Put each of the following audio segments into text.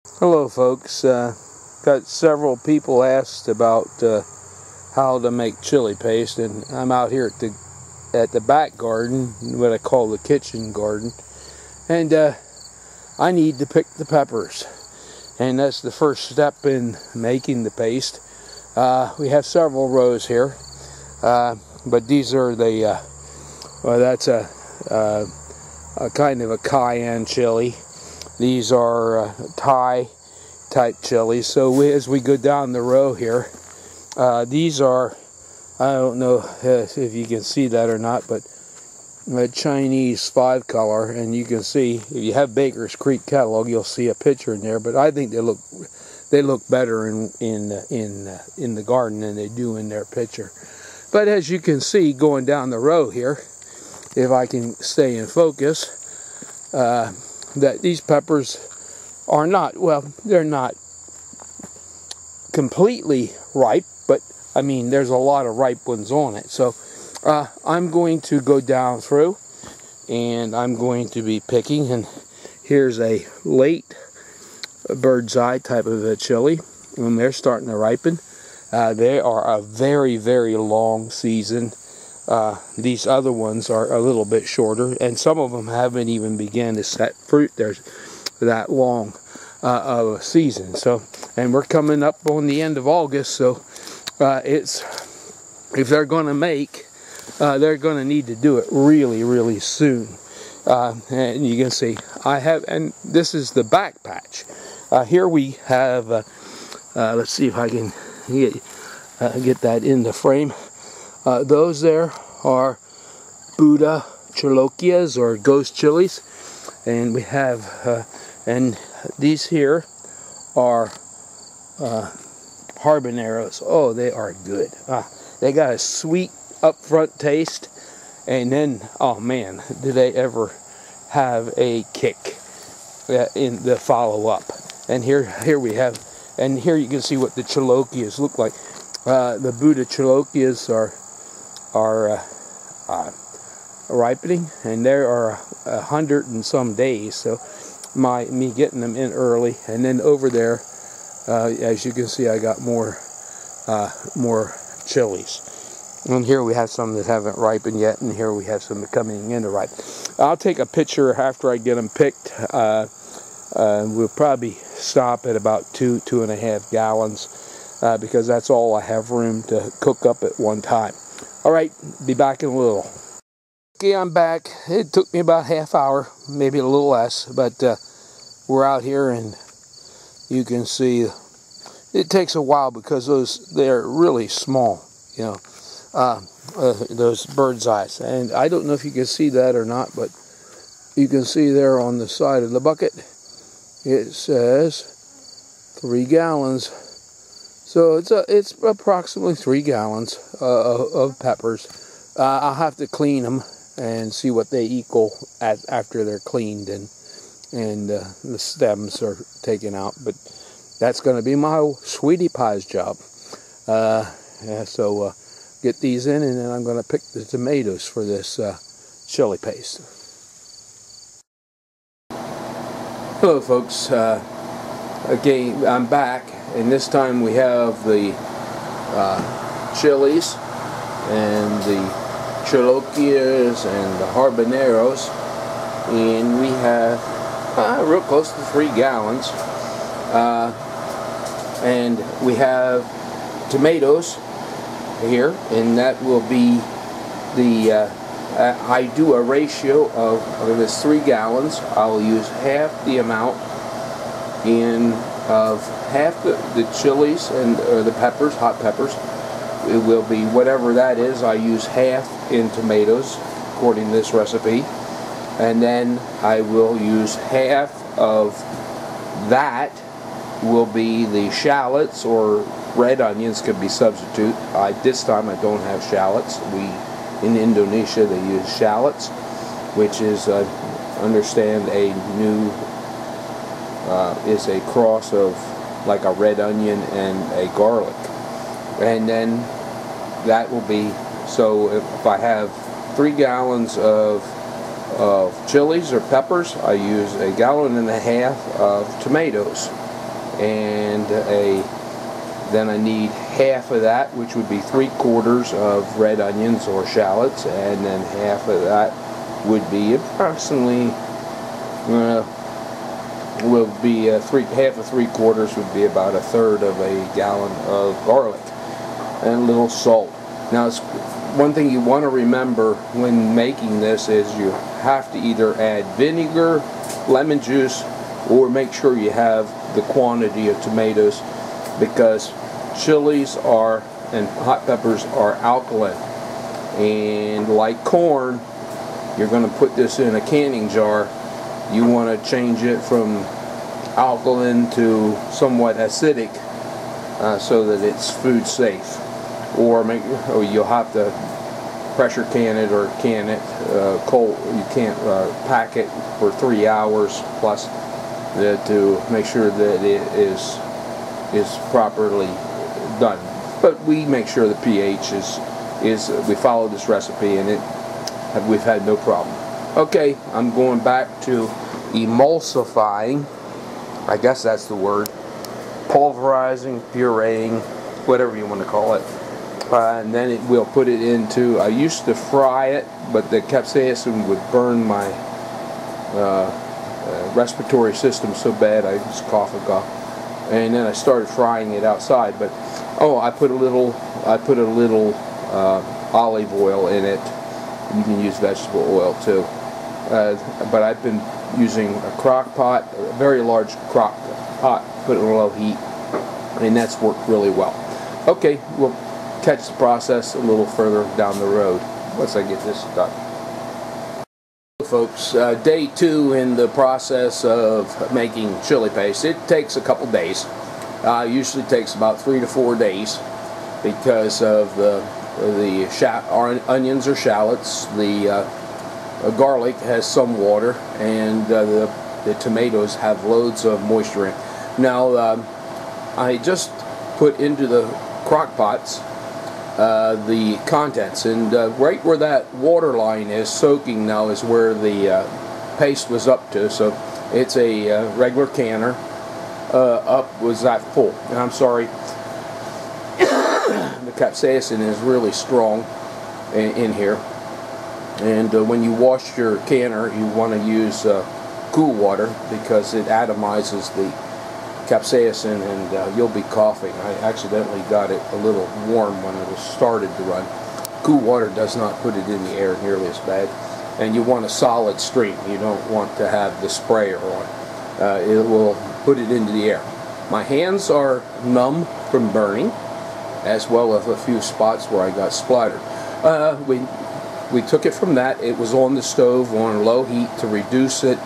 Hello folks, got several people asked about how to make chili paste, and I'm out here at the back garden, what I call the kitchen garden, and I need to pick the peppers, and that's the first step in making the paste. We have several rows here, but these are the well, that's a kind of a cayenne chili. These are Thai type chilies. So as we go down the row here, these are, I don't know if you can see that or not, but a Chinese 5-color, and you can see if you have Baker's Creek catalog, you'll see a picture in there. But I think they look better in the garden than they do in their picture. But as you can see, going down the row here, if I can stay in focus, that these peppers are not, well, they're not completely ripe, but I mean there's a lot of ripe ones on it. So I'm going to go down through and I'm going to be picking, and here's a late bird's eye type of a chili when they're starting to ripen. They are a very, very long season. These other ones are a little bit shorter, and some of them haven't even begun to set fruit. There's that long of a season. So, and we're coming up on the end of August, so if they're going to make, they're going to need to do it really, really soon. And you can see I have, and this is the back patch. Here we have, let's see if I can get that in the frame. Those there are Buddha chiloquias, or ghost chilies, and we have and these here are habaneros. Oh, they are good. They got a sweet upfront taste, and then, oh man, do they ever have a kick in the follow-up. And here we have, and here you can see what the chiloquias look like. The Buddha chiloquias are ripening, and there are 100 and some days. So me getting them in early, and then over there, as you can see, I got more chilies. And here we have some that haven't ripened yet, and here we have some coming in to ripen. I'll take a picture after I get them picked. We'll probably stop at about 2.5 gallons. Because that's all I have room to cook up at one time. Alright, be back in a little. Okay, I'm back. It took me about half hour, maybe a little less, but we're out here, and you can see it takes a while because they're really small, you know, those bird's eyes. And I don't know if you can see that or not, but you can see there on the side of the bucket, it says 3 gallons. So it's approximately 3 gallons of peppers. I'll have to clean them and see what they equal after they're cleaned and the stems are taken out. But that's going to be my sweetie pie's job. So get these in, and then I'm going to pick the tomatoes for this chili paste. Hello folks. Again, I'm back. And this time we have the chilies and the chiloquias and the habaneros, and we have real close to 3 gallons. And we have tomatoes here, and that will be the I do a ratio of this 3 gallons. I'll use half the amount of half the chilies or the peppers, hot peppers. It will be whatever that is. I use half in tomatoes according to this recipe, and then I will use half of that will be the shallots, or red onions could be substitute. This time I don't have shallots. In Indonesia they use shallots, which is understand a new is a cross of like a red onion and a garlic. And then that will be, so if I have 3 gallons of chilies or peppers, I use 1.5 gallons of tomatoes. and then I need half of that, which would be 3/4 of red onions or shallots, and then half of that would be approximately half of 3/4 would be about 1/3 of a gallon of garlic, and a little salt. Now, one thing you want to remember when making this is you have to either add vinegar, lemon juice, or make sure you have the quantity of tomatoes, because chilies and hot peppers are alkaline, and like corn, you're going to put this in a canning jar. You want to change it from alkaline to somewhat acidic, so that it's food safe. Or you'll have to pressure can it or can it cold. You can't pack it for 3 hours plus to make sure that it is properly done. But we make sure the pH is we follow this recipe, and we've had no problem. Okay, I'm going back to emulsifying. I guess that's the word. Pulverizing, pureeing, whatever you want to call it. And then we'll put it into, I used to fry it, but the capsaicin would burn my respiratory system so bad I just cough and cough. And then I started frying it outside. But I put a little olive oil in it. You can use vegetable oil too. But I've been using a crock pot, a very large crock pot, put it on low heat, and that's worked really well. Okay, we'll catch the process a little further down the road once I get this done. Folks, day 2 in the process of making chili paste. It takes a couple days. Usually takes about 3 to 4 days because of the onions or shallots. The garlic has some water, and the tomatoes have loads of moisture in. Now, I just put into the crock pots the contents, and right where that water line is soaking now is where the paste was up to. So it's a regular canner. Up was that full. And I'm sorry, the capsaicin is really strong in here, and when you wash your canner, you want to use cool water because it atomizes the capsaicin, and you'll be coughing. I accidentally got it a little warm when it was started to run. Cool water does not put it in the air nearly as bad, and you want a solid stream. You don't want to have the sprayer on. It will put it into the air. My hands are numb from burning, as well as a few spots where I got splattered. We took it from that. It was on the stove on low heat to reduce it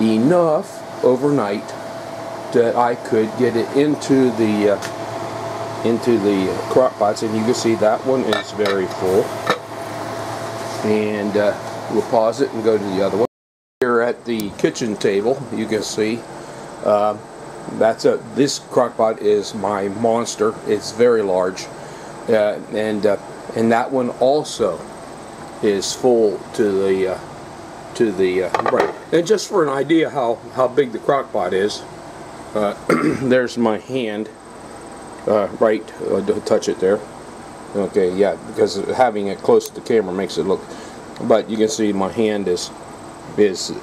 enough overnight that I could get it into the crock pots, and you can see that one is very full. And we'll pause it and go to the other one. Here at the kitchen table, you can see this crock pot is my monster. It's very large, and that one also is full to the right. And just for an idea how big the crock pot is, there's my hand, right, don't touch it there. Okay, yeah, because having it close to the camera makes it look, but you can see my hand is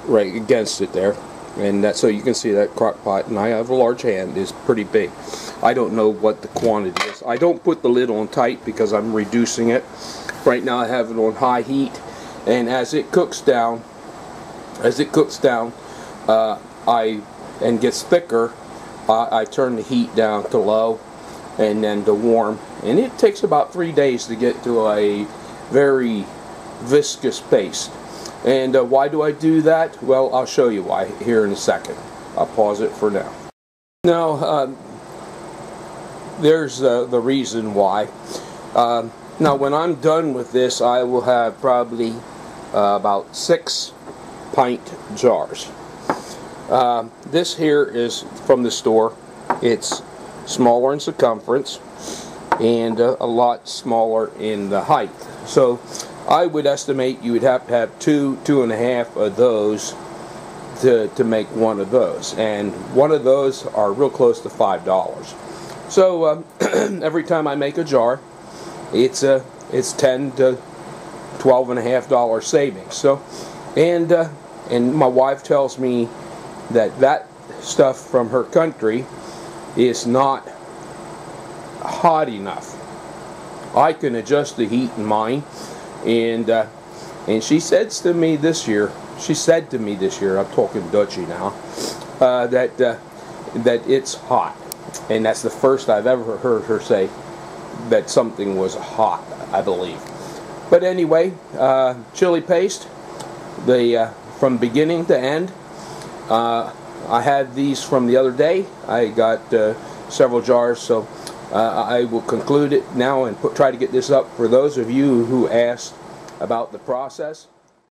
right against it there, and that, so you can see that crock pot, and I have a large hand, is pretty big. I don't know what the quantity is. I don't put the lid on tight because I'm reducing it. Right now I have it on high heat, and as it cooks down, and gets thicker, I turn the heat down to low and then to warm, and it takes about 3 days to get to a very viscous paste. And why do I do that? Well, I'll show you why here in a second. I'll pause it for now. Now, there's the reason why. Now, when I'm done with this, I will have probably about 6 pint jars. This here is from the store. It's smaller in circumference and a lot smaller in the height. So I would estimate you would have to have 2.5 of those to make one of those, and one of those are real close to $5. So every time I make a jar, it's 10 to $12.50 savings. So, and my wife tells me that stuff from her country is not hot enough. I can adjust the heat in mine, and she says to me this year. She said to me this year, I'm talking Dutchy now, that it's hot, and that's the first I've ever heard her say that something was hot, I believe. But anyway, chili paste, from beginning to end. I had these from the other day. I got several jars, so I will conclude it now and try to get this up for those of you who asked about the process.